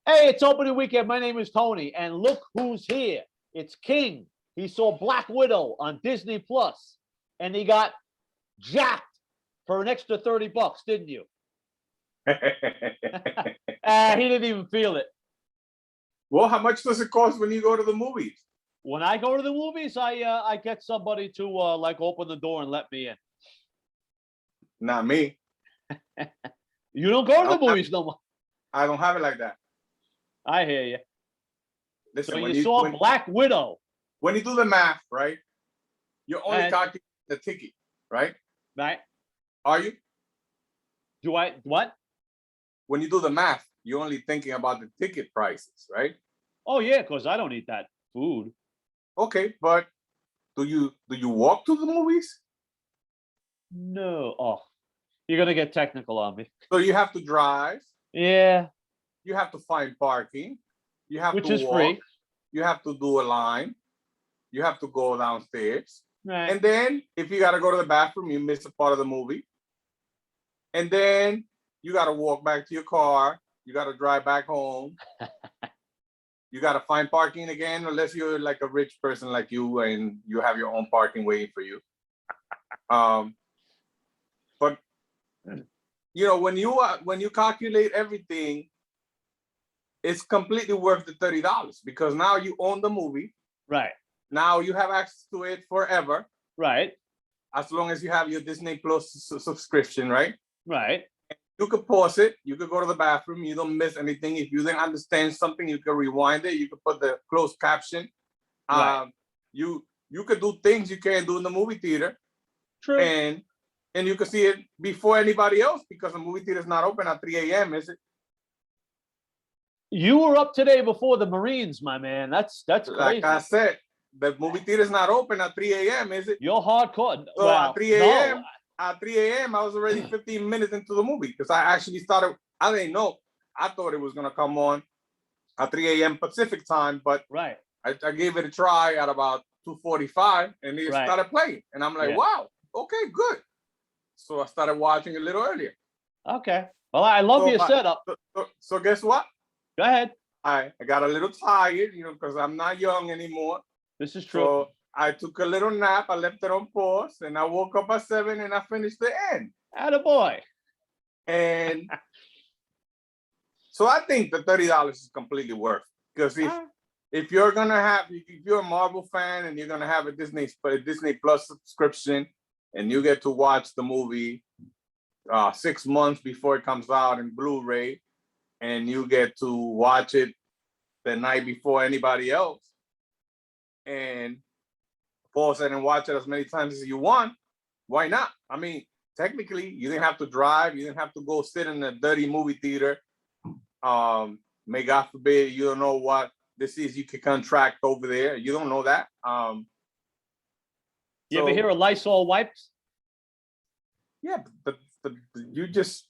Hey, it's opening weekend. My name is Tony, and look who's here. It's King. He saw Black Widow on Disney Plus, and he got jacked for an extra $30, didn't you? He didn't even feel it. Well, how much does it cost when you go to the movies? When I go to the movies, I get somebody to like open the door and let me in. Not me. You don't go to the movies no more. I don't have it like that. I hear you. Listen, So you saw Black Widow. When you do the math, right? You're only calculating the ticket, right? Right. Are you? Do I what? When you do the math, you're only thinking about the ticket prices, right? Oh yeah, because I don't eat that food. Okay, but do you walk to the movies? No. Oh, you're gonna get technical on me. So you have to drive. Yeah. You have to find parking. You have Which to is walk. free. You have to do a line. You have to go downstairs. Right. And then if you gotta go to the bathroom, you miss a part of the movie. And then you gotta walk back to your car. You gotta drive back home. You gotta find parking again, unless you're like a rich person like you and you have your own parking waiting for you. But you know, when you calculate everything, it's completely worth the $30 because now you own the movie. Right. Now you have access to it forever. Right. As long as you have your Disney Plus subscription, right? Right. You could pause it. You could go to the bathroom. You don't miss anything. If you didn't understand something, you can rewind it. You could put the closed caption. Right. You could do things you can't do in the movie theater. True. And you can see it before anybody else because the movie theater is not open at 3 a.m., is it? You were up today before the Marines, my man. That's crazy. Like I said, the movie theater is not open at 3 a.m., is it? You're hardcore. So well, at 3 a.m., no. at 3 a.m., I was already 15 minutes into the movie because I actually started. I didn't know. I thought it was gonna come on at 3 a.m. Pacific time, but right. I gave it a try at about 2:45, and it started playing, and I'm like, wow, okay, good. So I started watching a little earlier. Okay. Well, I love your setup. So guess what? Go ahead. I got a little tired, you know, because I'm not young anymore. This is true. So I took a little nap. I left it on pause, and I woke up at 7, and I finished the end. Attaboy. And so I think the $30 is completely worth it. Because if you're a Marvel fan and you're gonna have a Disney Plus subscription, and you get to watch the movie 6 months before it comes out in Blu-ray, and you get to watch it the night before anybody else, and pause it and watch it as many times as you want, why not? I mean, technically, you didn't have to drive. You didn't have to go sit in a dirty movie theater. May God forbid, you don't know what this is. You can contract over there. You don't know that. You ever hear of Lysol wipes? Yeah, but you just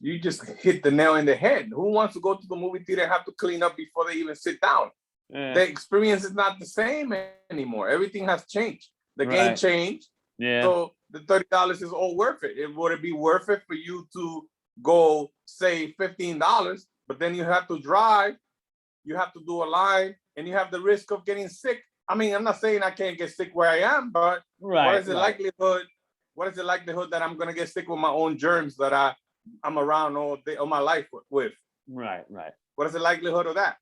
hit the nail in the head. Who wants to go to the movie theater and have to clean up before they even sit down? Yeah. The experience is not the same anymore. Everything has changed. The game changed. Yeah. So the $30 is all worth it. Would it be worth it for you to go say $15, but then you have to drive, you have to do a line, and you have the risk of getting sick? I mean, I'm not saying I can't get sick where I am, but what is the likelihood? What is the likelihood that I'm gonna get sick with my own germs that I'm around all my life with? Right. What is the likelihood of that?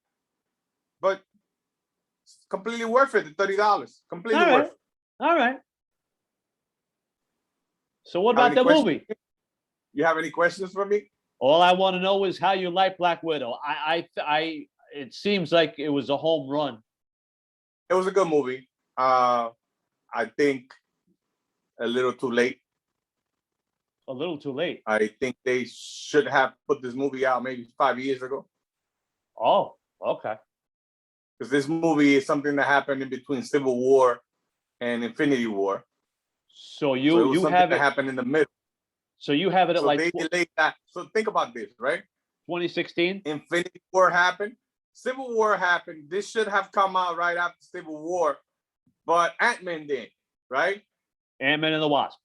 But it's completely worth it. The $30, completely worth it. All right. So what about the movie? You have any questions for me? All I want to know is how you like Black Widow. It seems like it was a home run. It was a good movie. I think a little too late. A little too late. I think they should have put this movie out maybe 5 years ago. Oh, okay. Because this movie is something that happened in between Civil War and Infinity War. So you have it happened in the middle. So you have it at like they delayed that. So think about this, right? 2016. Infinity War happened. Civil War happened. This should have come out right after Civil War, but Ant-Man did, right? Ant-Man and the Wasp.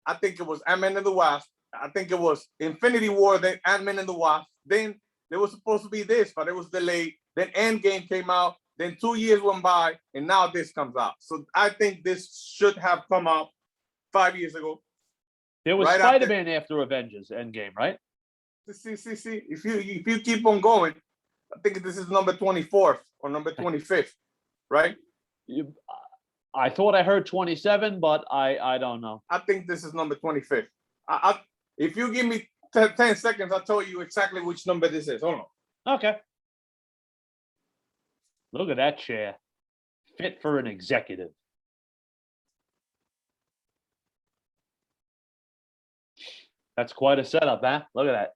I think it was Ant-Man and the Wasp. I think it was Infinity War, then Ant-Man and the Wasp. Then there was supposed to be this, but it was delayed. then Endgame came out, then 2 years went by, and now this comes out. So I think this should have come out 5 years ago. There was Right after- Spider-Man after Avengers Endgame, right? See. If you keep on going, I think this is number 24th or number 25th, right? You, I thought I heard 27, but I don't know. I think this is number 25th. If you give me 10 seconds, I'll tell you exactly which number this is. Hold on. Okay. Look at that chair. Fit for an executive. That's quite a setup, huh? Look at that.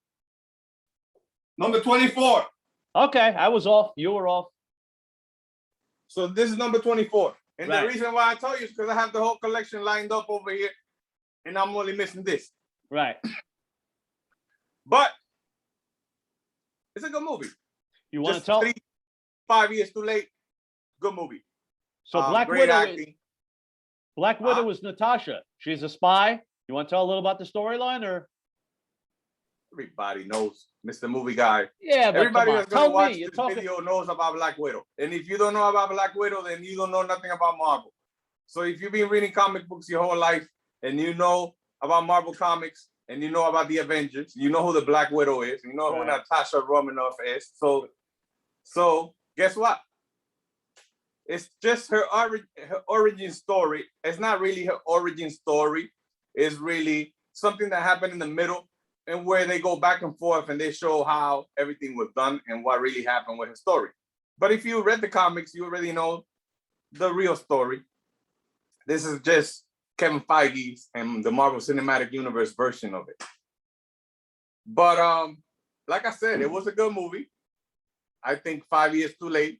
Number 24. Okay, I was off. You were off. So this is number 24. And Right. the reason why I tell you is because I have the whole collection lined up over here, and I'm only missing this. Right. But it's a good movie. You want to Just tell? 5 years too late. Good movie. So Black great Widow. acting. Black Widow Huh? was Natasha. She's a spy. You want to tell a little about the storyline, or? Everybody knows, Mr. Movie Guy. Yeah, but Everybody come on. that's gonna Tell watch me. You're this talking. video knows about Black Widow. And if you don't know about Black Widow, then you don't know nothing about Marvel. So if you've been reading comic books your whole life and you know about Marvel Comics and you know about the Avengers, you know who the Black Widow is, you know who Right. Natasha Romanoff is. So guess what? It's just her origin story. It's not really her origin story. It's really something that happened in the middle, and where they go back and forth and they show how everything was done and what really happened with her story. But if you read the comics, you already know the real story. This is just Kevin Feige's and the Marvel Cinematic Universe version of it. But like I said, it was a good movie. I think 5 years too late.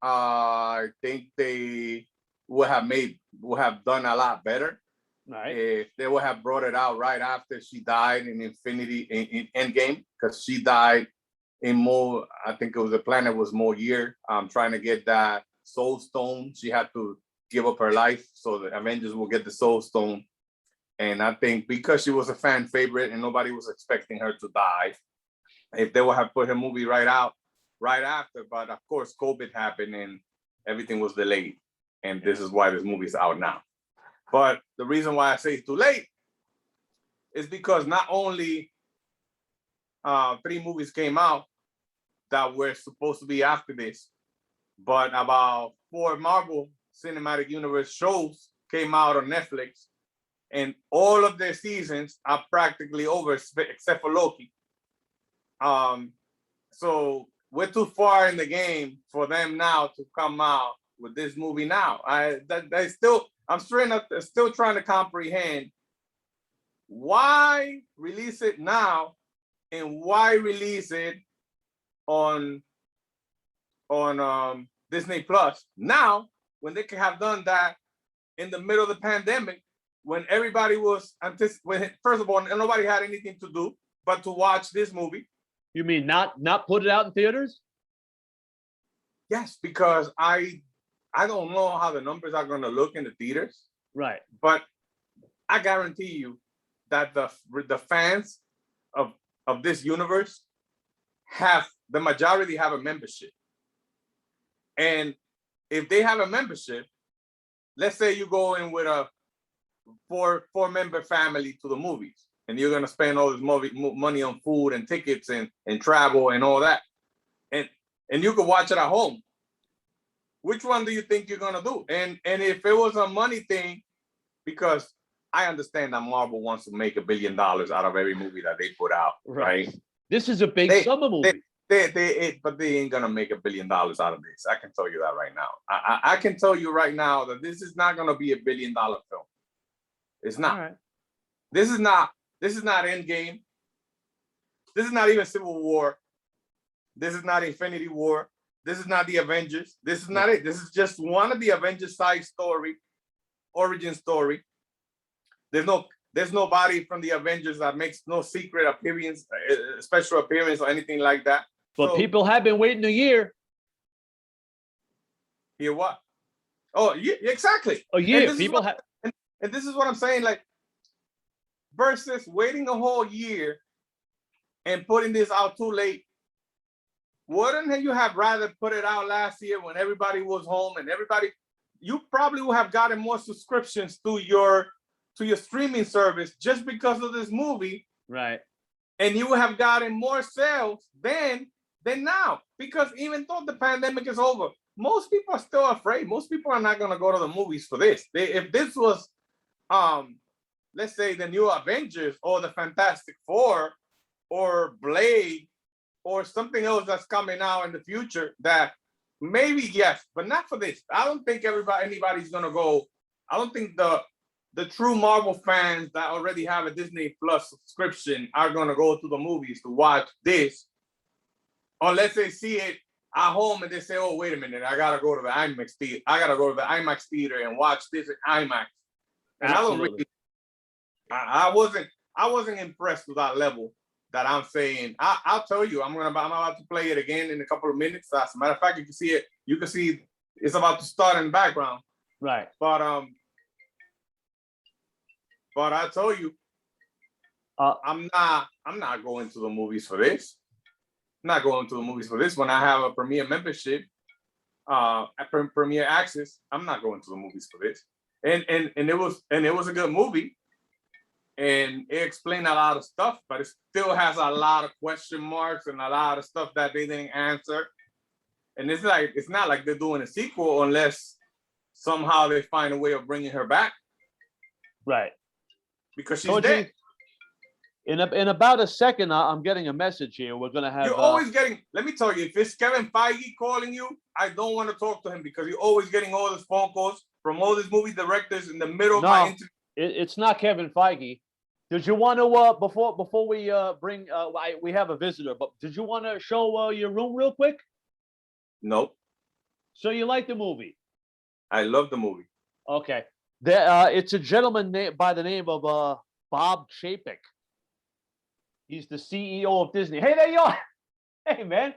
I think they would have done a lot better. Right. If they would have brought it out right after she died in Endgame, because she died in more, I think it was the planet was more year, trying to get that Soul Stone. She had to give up her life so the Avengers will get the Soul Stone. And I think because she was a fan favorite and nobody was expecting her to die, if they would have put her movie right after, but of course COVID happened and everything was delayed. And this is why this movie is out now. But the reason why I say it's too late is because not only 3 movies came out that were supposed to be after this, but about 4 Marvel Cinematic Universe shows came out on Netflix, and all of their seasons are practically over except for Loki. So we're too far in the game for them now to come out with this movie now. I'm still trying to comprehend why release it now and why release it on Disney Plus now when they could have done that in the middle of the pandemic when everybody was first of all, nobody had anything to do but to watch this movie. You mean not put it out in theaters? Yes, because I don't know how the numbers are going to look in the theaters. Right. But I guarantee you that the fans of this universe the majority have a membership. And if they have a membership, let's say you go in with a four-member family to the movies, and you're going to spend all this money on food and tickets and travel and all that. And you could watch it at home. Which one do you think you're going to do? And if it was a money thing, because I understand that Marvel wants to make $1 billion out of every movie that they put out, right? This is a big summer movie. But they ain't going to make $1 billion out of this. I can tell you that right now. I can tell you right now that this is not going to be $1 billion film. It's not. All right. This is not Endgame. This is not even Civil War. This is not Infinity War. This is not the Avengers. This is not it. This is just one of the Avengers side story, origin story. There's nobody from the Avengers that makes no secret appearance, special appearance or anything like that. But So, people have been waiting a year. hear what? Oh, yeah, exactly. A year. People have. And this is what I'm saying, like, versus waiting a whole year and putting this out too late. wouldn't you have rather put it out last year when everybody was home and you probably would have gotten more subscriptions to your streaming service just because of this movie, Right. and you would have gotten more sales than now. Because even though the pandemic is over, most people are still afraid. Most people are not going to go to the movies for this. If this was, let's say, the new Avengers or the Fantastic Four or Blade or something else that's coming out in the future, that maybe yes, but not for this. I don't think anybody's going to go. I don't think the true Marvel fans that already have a Disney Plus subscription are going to go to the movies to watch this, unless they see it at home and they say, oh, wait a minute, I got to go to the IMAX theater. I got to go to the IMAX theater and watch this at IMAX. And Absolutely. I wasn't impressed with that level that I'm saying. I'll tell you, I'm about to play it again in a couple of minutes. As a matter of fact, you can see it. You can see it's about to start in the background. Right. But I told you, I'm not going to the movies for this. I'm not going to the movies for this. When I have a Premiere membership, Premiere Access, I'm not going to the movies for this. And it was a good movie, and it explained a lot of stuff, but it still has a lot of question marks and a lot of stuff that they didn't answer. And it's not like they're doing a sequel unless somehow they find a way of bringing her back. Right. Because she's dead. In about a second, I'm getting a message here. We're gonna have. You're always getting. Let me tell you, if it's Kevin Feige calling you, I don't want to talk to him because you're always getting all these phone calls from all these movie directors in the middle of my interview. It's not Kevin Feige. Did you want to before we bring we have a visitor, but did you want to show your room real quick? Nope. So you like the movie? I love the movie. Okay. It's a gentleman by the name of Bob Chapek. He's the CEO of Disney. Hey, there you are. Hey, man.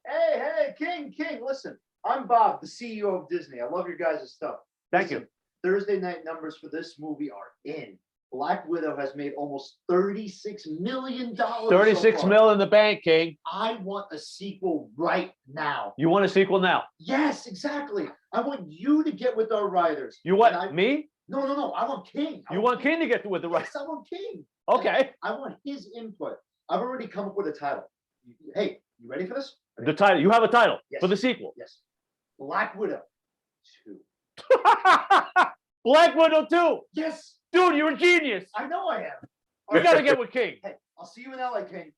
Hey, King. Listen, I'm Bob, the CEO of Disney. I love your guys' stuff. Thank you. Thursday night numbers for this movie are in. Black Widow has made almost $36 million. 36 mil in the bank, King. I want a sequel right now. You want a sequel now? Yes, exactly. I want you to get with our writers. You want me? No. I want King. You want King to get with the writers? Yes, I want King. Okay. I want his input. I've already come up with a title. Hey, you ready for this? The title. You have a title Yes. for the sequel. Yes. Black Widow 2. Black Widow 2. Yes. Dude, you're a genius. I know I am. You got to get with King. Hey, I'll see you in LA, King.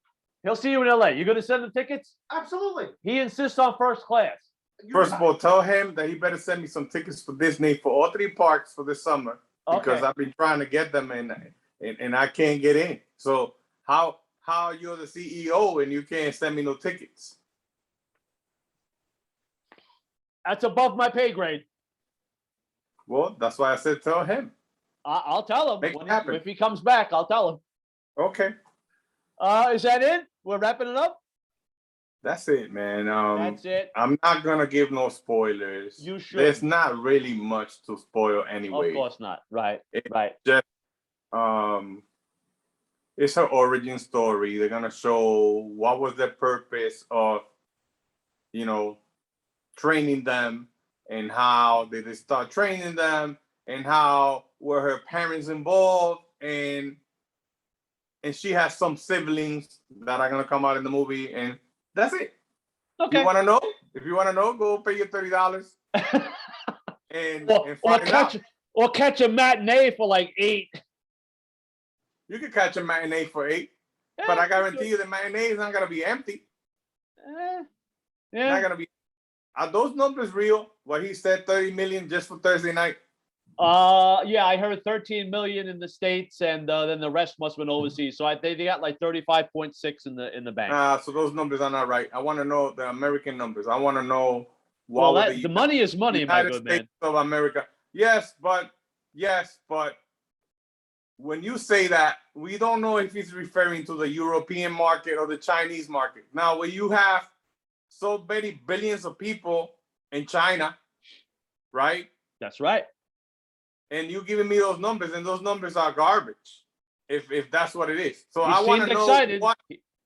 He'll see you in LA. You going to send him tickets? Absolutely. He insists on first class. First of all, tell him that he better send me some tickets for Disney for all 3 parks for this summer, because I've been trying to get them and I can't get in. So how you're the CEO and you can't send me no tickets? That's above my pay grade. Well, that's why I said tell him. I'll tell him Make it happen. if he comes back. I'll tell him. Okay. Is that it? We're wrapping it up. That's it, man. That's it. I'm not gonna give no spoilers. You should. There's not really much to spoil anyway. Of course not. Right. Right. Just it's her origin story. They're gonna show what was the purpose of, training them, and how did they start training them, and how were her parents involved, and she has some siblings that are gonna come out in the movie, and that's it. Okay. You want to know? If you want to know, go pay your $30 and find out. Or catch a matinee for like $8. You can catch a matinee for $8, but I guarantee you the matinee is not gonna be empty. Yeah. Not gonna be. Are those numbers real? What he said, 30 million just for Thursday night. Yeah, I heard 13 million in the States, and then the rest must have been overseas. So they got like 35.6 in the bank. So those numbers are not right. I want to know the American numbers. I want to know what the money is money, United my good States man. of America. Yes, but when you say that, we don't know if he's referring to the European market or the Chinese market. Now, when you have so many billions of people in China, right? That's right. And you giving me those numbers, and those numbers are garbage. If that's what it is, so He I want to seemed know excited. what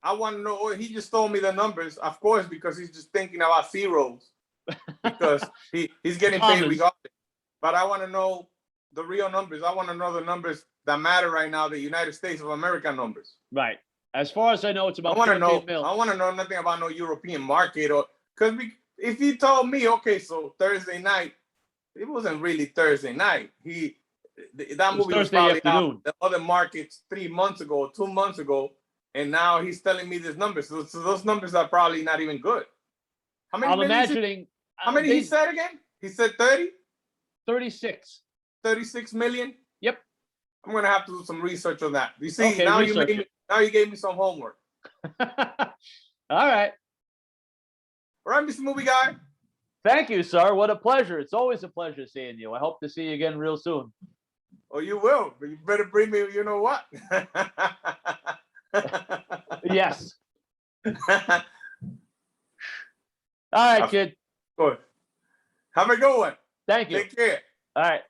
I want to know. Oh, he just told me the numbers, of course, because he's just thinking about zeros, because he's getting paid Commas. regardless. But I want to know the real numbers. I want to know the numbers that matter right now, the United States of America numbers. Right. As far as I know, it's I about want to 14 know. mil. I want to know nothing about no European market, or because if he told me, okay, so Thursday night, it wasn't really Thursday night. That It was movie was Thursday probably afternoon. out the other markets 3 months ago, 2 months ago, and now he's telling me this number. So those numbers are probably not even good. How many? I'm millions imagining. how many he said again? He said 30, 36. 36 million. Yep. I'm gonna have to do some research on that. You see, Okay, now research it. you gave me some homework. All right. All right, Mr. Movie Guy. Thank you, sir. What a pleasure. It's always a pleasure seeing you. I hope to see you again real soon. Oh, you will, but you better bring me. You know what? Yes. All right, kid. Good. Have a good one. Thank you. Take care. All right.